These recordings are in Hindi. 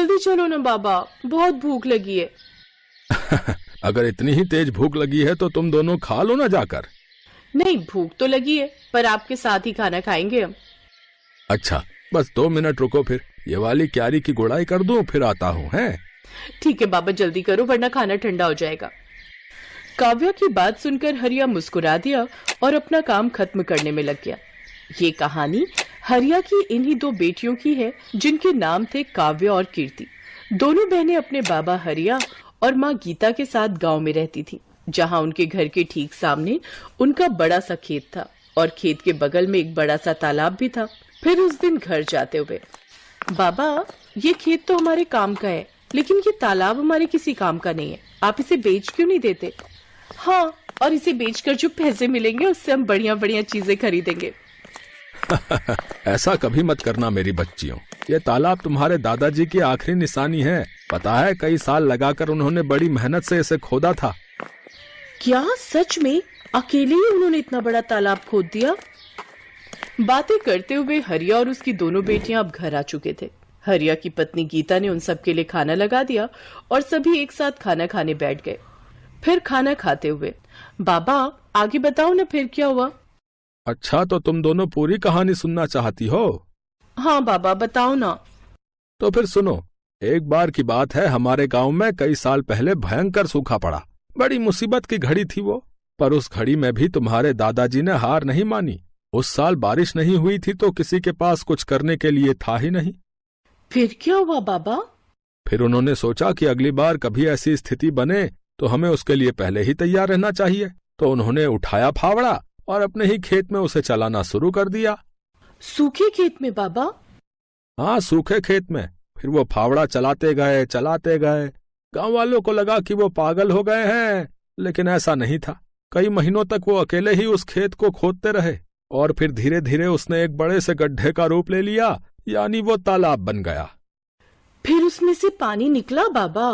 जल्दी चलो ना बाबा, बहुत भूख लगी है। अगर इतनी ही तेज भूख लगी है तो तुम दोनों खा लो ना जाकर। नहीं, भूख तो लगी है, पर आपके साथ ही खाना खाएंगे हम। अच्छा, बस 2 मिनट रुको, फिर ये वाली क्यारी की गुड़ाई कर दूं, फिर आता हूँ। हैं? ठीक है बाबा, जल्दी करो वरना खाना ठंडा हो जाएगा। काव्या की बात सुनकर हरिया मुस्कुरा दिया और अपना काम खत्म करने में लग गया। ये कहानी हरिया की इन्हीं 2 बेटियों की है जिनके नाम थे काव्या और कीर्ति। दोनों बहनें अपने बाबा हरिया और माँ गीता के साथ गांव में रहती थी, जहां उनके घर के ठीक सामने उनका बड़ा सा खेत था और खेत के बगल में एक बड़ा सा तालाब भी था। फिर उस दिन घर जाते हुए, बाबा ये खेत तो हमारे काम का है, लेकिन ये तालाब हमारे किसी काम का नहीं है, आप इसे बेच क्यों नहीं देते? हाँ, और इसे बेचकर जो पैसे मिलेंगे उससे हम बढ़िया बढ़िया चीजें खरीदेंगे। ऐसा कभी मत करना मेरी बच्चियों, ये तालाब तुम्हारे दादाजी की आखिरी निशानी है। पता है, कई साल लगाकर उन्होंने बड़ी मेहनत से इसे खोदा था। क्या सच में अकेले ही उन्होंने इतना बड़ा तालाब खोद दिया? बातें करते हुए हरिया और उसकी दोनों बेटियां अब घर आ चुके थे। हरिया की पत्नी गीता ने उन सबके लिए खाना लगा दिया और सभी एक साथ खाना खाने बैठ गए। फिर खाना खाते हुए, बाबा आगे बताओ ना फिर क्या हुआ? अच्छा, तो तुम दोनों पूरी कहानी सुनना चाहती हो? हाँ बाबा, बताओ ना। तो फिर सुनो। एक बार की बात है, हमारे गांव में कई साल पहले भयंकर सूखा पड़ा। बड़ी मुसीबत की घड़ी थी वो, पर उस घड़ी में भी तुम्हारे दादाजी ने हार नहीं मानी। उस साल बारिश नहीं हुई थी तो किसी के पास कुछ करने के लिए था ही नहीं। फिर क्या हुआ बाबा? फिर उन्होंने सोचा कि अगली बार कभी ऐसी स्थिति बने तो हमें उसके लिए पहले ही तैयार रहना चाहिए। तो उन्होंने उठाया फावड़ा और अपने ही खेत में उसे चलाना शुरू कर दिया। सूखे खेत में बाबा? हाँ, सूखे खेत में। फिर वो फावड़ा चलाते गए। गांव वालों को लगा कि वो पागल हो गए हैं, लेकिन ऐसा नहीं था। कई महीनों तक वो अकेले ही उस खेत को खोदते रहे और फिर धीरे धीरे उसने एक बड़े से गड्ढे का रूप ले लिया, यानी वो तालाब बन गया। फिर उसमें से पानी निकला बाबा?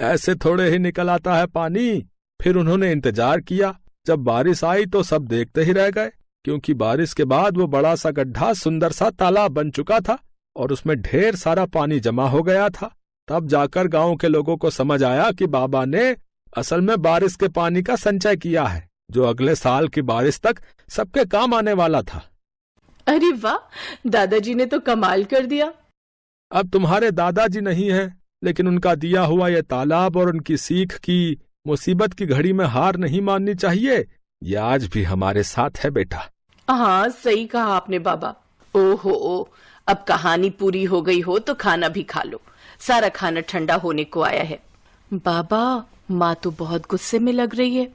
ऐसे थोड़े ही निकल आता है पानी। फिर उन्होंने इंतजार किया। जब बारिश आई तो सब देखते ही रह गए, क्योंकि बारिश के बाद वो बड़ा सा गड्ढा सुंदर सा तालाब बन चुका था और उसमें ढेर सारा पानी जमा हो गया था। तब जाकर गांव के लोगों को समझ आया कि बाबा ने असल में बारिश के पानी का संचय किया है, जो अगले साल की बारिश तक सबके काम आने वाला था। अरे वाह, दादाजी ने तो कमाल कर दिया। अब तुम्हारे दादाजी नहीं है, लेकिन उनका दिया हुआ ये तालाब और उनकी सीख की मुसीबत की घड़ी में हार नहीं माननी चाहिए, ये आज भी हमारे साथ है बेटा। हाँ, सही कहा आपने बाबा। ओहो, अब कहानी पूरी हो गई हो तो खाना भी खा लो, सारा खाना ठंडा होने को आया है। बाबा, माँ तो बहुत गुस्से में लग रही है।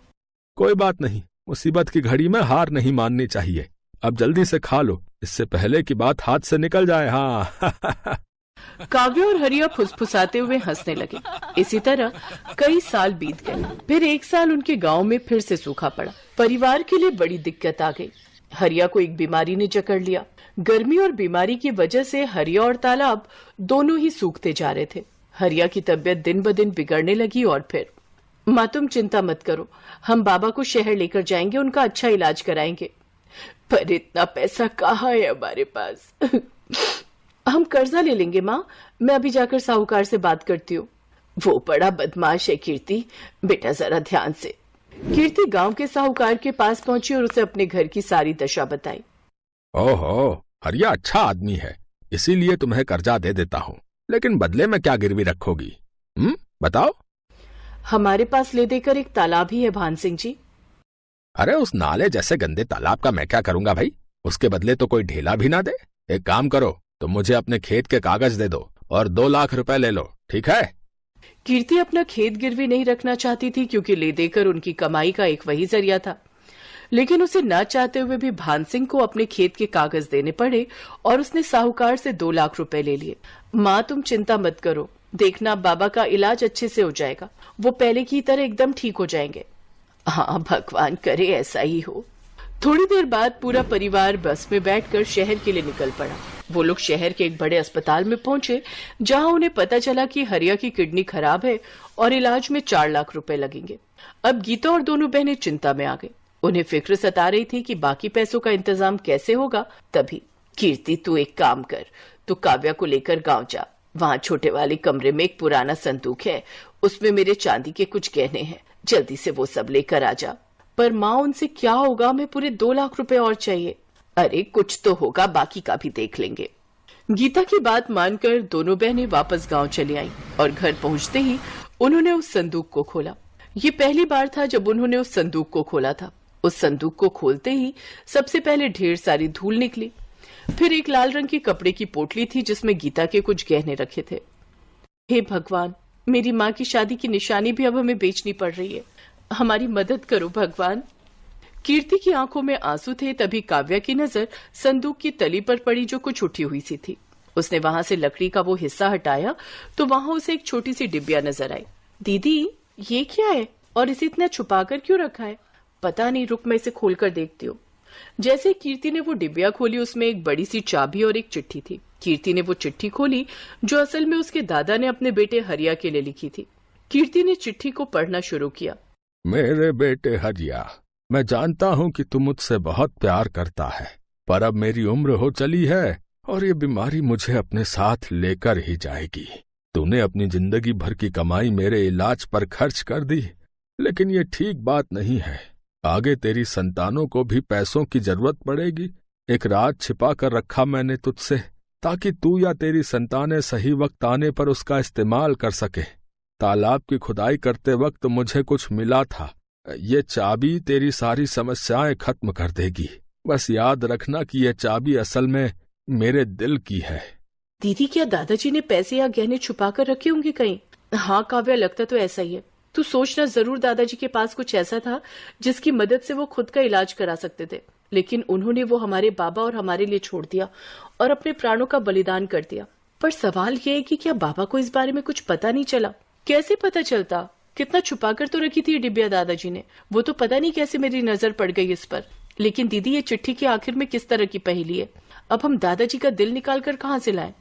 कोई बात नहीं, मुसीबत की घड़ी में हार नहीं माननी चाहिए। अब जल्दी से खा लो, इससे पहले की बात हाथ से निकल जाए। हाँ। काव्या और हरिया फुसफुसाते हुए हंसने लगे। इसी तरह कई साल बीत गए। फिर एक साल उनके गांव में फिर से सूखा पड़ा। परिवार के लिए बड़ी दिक्कत आ गई। हरिया को एक बीमारी ने जकड़ लिया। गर्मी और बीमारी की वजह से हरिया और तालाब दोनों ही सूखते जा रहे थे। हरिया की तबीयत दिन ब दिन बिगड़ने लगी और फिर, माँ तुम चिंता मत करो, हम बाबा को शहर लेकर जाएंगे, उनका अच्छा इलाज कराएंगे। पर इतना पैसा कहाँ है हमारे पास? हम कर्जा ले लेंगे माँ, मैं अभी जाकर साहूकार से बात करती हूँ। वो बड़ा बदमाश है कीर्ति, बेटा जरा ध्यान से। कीर्ति गांव के साहूकार के पास पहुंची और उसे अपने घर की सारी दशा बताई। ओहो, हरिया अच्छा आदमी है, इसीलिए तुम्हें कर्जा दे देता हूँ, लेकिन बदले में क्या गिरवी रखोगी? बताओ। हमारे पास ले देकर एक तालाब ही है भान सिंह जी। अरे उस नाले जैसे गंदे तालाब का मैं क्या करूंगा भाई? उसके बदले तो कोई ढेला भी ना दे। एक काम करो, तो मुझे अपने खेत के कागज दे दो और 2 लाख रुपए ले लो, ठीक है? कीर्ति अपना खेत गिरवी नहीं रखना चाहती थी, क्योंकि ले देकर उनकी कमाई का एक वही जरिया था। लेकिन उसे न चाहते हुए भी भान सिंह को अपने खेत के कागज देने पड़े और उसने साहूकार से 2 लाख रुपए ले लिए। माँ तुम चिंता मत करो, देखना बाबा का इलाज अच्छे से हो जाएगा, वो पहले की तरह एकदम ठीक हो जाएंगे। हाँ, भगवान करे ऐसा ही हो। थोड़ी देर बाद पूरा परिवार बस में बैठकर शहर के लिए निकल पड़ा। वो लोग शहर के एक बड़े अस्पताल में पहुंचे, जहां उन्हें पता चला कि हरिया की किडनी खराब है और इलाज में 4 लाख रुपए लगेंगे। अब गीता और दोनों बहनें चिंता में आ गई। उन्हें फिक्र सता रही थी कि बाकी पैसों का इंतजाम कैसे होगा। तभी कीर्ति, तू एक काम कर, तू काव्या को लेकर गांव जा, वहाँ छोटे वाले कमरे में एक पुराना संदूक है, उसमें मेरे चांदी के कुछ गहने हैं, जल्दी से वो सब लेकर आ जा। पर माँ उनसे क्या होगा, हमें पूरे 2 लाख रुपए और चाहिए। अरे कुछ तो होगा, बाकी का भी देख लेंगे। गीता की बात मानकर दोनों बहनें वापस गांव चली आईं और घर पहुंचते ही उन्होंने उस संदूक को खोला। ये पहली बार था जब उन्होंने उस संदूक को खोला था। उस संदूक को खोलते ही सबसे पहले ढेर सारी धूल निकली। फिर एक लाल रंग की कपड़े की पोटली थी जिसमें गीता के कुछ गहने रखे थे। हे भगवान, मेरी माँ की शादी की निशानी भी अब हमें बेचनी पड़ रही है, हमारी मदद करो भगवान। कीर्ति की आंखों में आंसू थे। तभी काव्या की नजर संदूक की तली पर पड़ी जो कुछ उठी हुई सी थी। उसने वहां से लकड़ी का वो हिस्सा हटाया तो वहां उसे एक छोटी सी डिबिया नजर आई। दीदी ये क्या है और इसे इतना छुपा कर क्यों रखा है? पता नहीं, रुक मैं इसे खोल कर देखती हूँ। जैसे कीर्ति ने वो डिबिया खोली उसमें एक बड़ी सी चाबी और एक चिट्ठी थी। कीर्ति ने वो चिट्ठी खोली जो असल में उसके दादा ने अपने बेटे हरिया के लिए लिखी थी। कीर्ति ने चिट्ठी को पढ़ना शुरू किया। मेरे बेटे हरिया, मैं जानता हूँ कि तू मुझसे बहुत प्यार करता है, पर अब मेरी उम्र हो चली है और ये बीमारी मुझे अपने साथ लेकर ही जाएगी। तूने अपनी जिंदगी भर की कमाई मेरे इलाज पर खर्च कर दी, लेकिन ये ठीक बात नहीं है। आगे तेरी संतानों को भी पैसों की जरूरत पड़ेगी। एक राज छिपा कर रखा मैंने तुझसे, ताकि तू या तेरी संतानें सही वक्त आने पर उसका इस्तेमाल कर सके। तालाब की खुदाई करते वक्त मुझे कुछ मिला था। ये चाबी तेरी सारी समस्याएं खत्म कर देगी। बस याद रखना कि ये चाबी असल में मेरे दिल की है। दीदी क्या दादाजी ने पैसे या गहने छुपा कर रखे होंगे कहीं? हाँ काव्या, लगता तो ऐसा ही है। तू सोचना, जरूर दादाजी के पास कुछ ऐसा था जिसकी मदद से वो खुद का इलाज करा सकते थे, लेकिन उन्होंने वो हमारे बाबा और हमारे लिए छोड़ दिया और अपने प्राणों का बलिदान कर दिया। पर सवाल ये है कि क्या बाबा को इस बारे में कुछ पता नहीं चला? कैसे पता चलता? कितना छुपा कर तो रखी थी डिबिया दादाजी ने। वो तो पता नहीं कैसे मेरी नजर पड़ गई इस पर। लेकिन दीदी ये चिट्ठी के आखिर में किस तरह की पहेली है? अब हम दादाजी का दिल निकाल कर कहाँ से लाएं?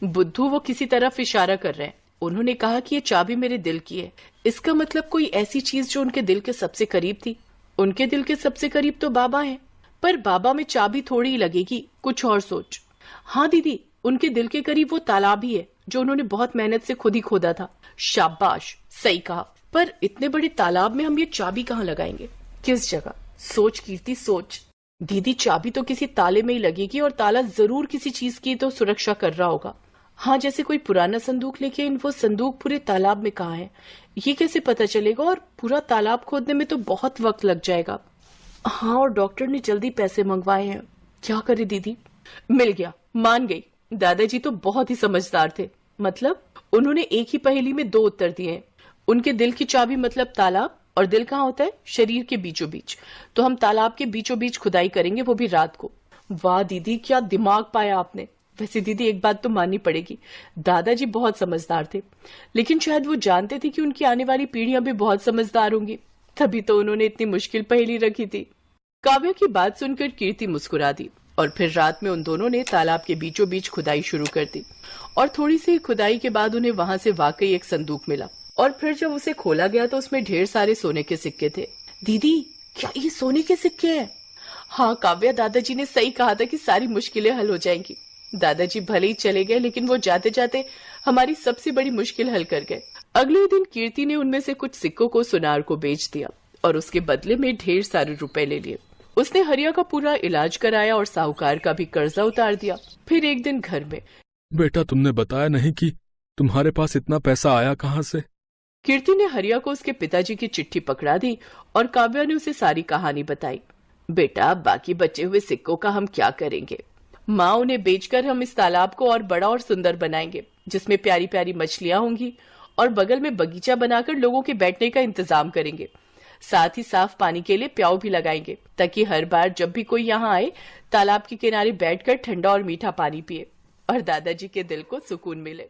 बुद्धू वो किसी तरफ इशारा कर रहे हैं। उन्होंने कहा कि ये चाबी मेरे दिल की है। इसका मतलब कोई ऐसी चीज जो उनके दिल के सबसे करीब थी। उनके दिल के सबसे करीब तो बाबा हैं, पर बाबा में चाबी थोड़ी ही लगेगी, कुछ और सोच। हाँ दीदी, उनके दिल के करीब वो तालाब ही है जो उन्होंने बहुत मेहनत से खुद ही खोदा था। शाबाश, सही कहा। पर इतने बड़े तालाब में हम ये चाबी कहाँ लगाएंगे? किस जगह? सोच कीर्ति, सोच। दीदी चाबी तो किसी ताले में ही लगेगी और ताला जरूर किसी चीज की तो सुरक्षा कर रहा होगा। हाँ, जैसे कोई पुराना संदूक, लेकिन वो संदूक पूरे तालाब में कहाँ है ये कैसे पता चलेगा? और पूरा तालाब खोदने में तो बहुत वक्त लग जाएगा। हाँ, और डॉक्टर ने जल्दी पैसे मंगवाए हैं। क्या करे दीदी? मिल गया, मान गई। दादाजी तो बहुत ही समझदार थे। मतलब उन्होंने एक ही पहेली में 2 उत्तर दिए हैं। उनके दिल की चाबी मतलब तालाब, और दिल कहाँ होता है? शरीर के बीचों बीच। तो हम तालाब के बीचों बीच खुदाई करेंगे, वो भी रात को। वाह दीदी, क्या दिमाग पाया आपने। वैसे दीदी एक बात तो माननी पड़ेगी, दादाजी बहुत समझदार थे, लेकिन शायद वो जानते थे कि उनकी आने वाली पीढ़ियां भी बहुत समझदार होंगी, तभी तो उन्होंने इतनी मुश्किल पहेली रखी थी। काव्या की बात सुनकर कीर्ति मुस्कुरा दी और फिर रात में उन दोनों ने तालाब के बीचों बीच खुदाई शुरू कर दी। और थोड़ी सी खुदाई के बाद उन्हें वहां से वाकई एक संदूक मिला, और फिर जब उसे खोला गया तो उसमें ढेर सारे सोने के सिक्के थे। दीदी क्या ये सोने के सिक्के हैं? हाँ काव्या, दादाजी ने सही कहा था कि सारी मुश्किलें हल हो जाएंगी। दादाजी भले ही चले गए, लेकिन वो जाते जाते हमारी सबसे बड़ी मुश्किल हल कर गए। अगले दिन कीर्ति ने उनमें से कुछ सिक्कों को सुनार को बेच दिया और उसके बदले में ढेर सारे रुपए ले लिए। उसने हरिया का पूरा इलाज कराया और साहूकार का भी कर्जा उतार दिया। फिर एक दिन घर में, बेटा तुमने बताया नहीं कि तुम्हारे पास इतना पैसा आया कहाँ से? कीर्ति ने हरिया को उसके पिताजी की चिट्ठी पकड़ा दी और काव्या ने उसे सारी कहानी बताई। बेटा, बाकी बचे हुए सिक्कों का हम क्या करेंगे? माँ, उन्हें बेचकर हम इस तालाब को और बड़ा और सुंदर बनाएंगे, जिसमें प्यारी प्यारी मछलियां होंगी, और बगल में बगीचा बनाकर लोगों के बैठने का इंतजाम करेंगे। साथ ही साफ पानी के लिए प्याऊ भी लगाएंगे, ताकि हर बार जब भी कोई यहाँ आए तालाब के किनारे बैठकर ठंडा और मीठा पानी पिए और दादाजी के दिल को सुकून मिले।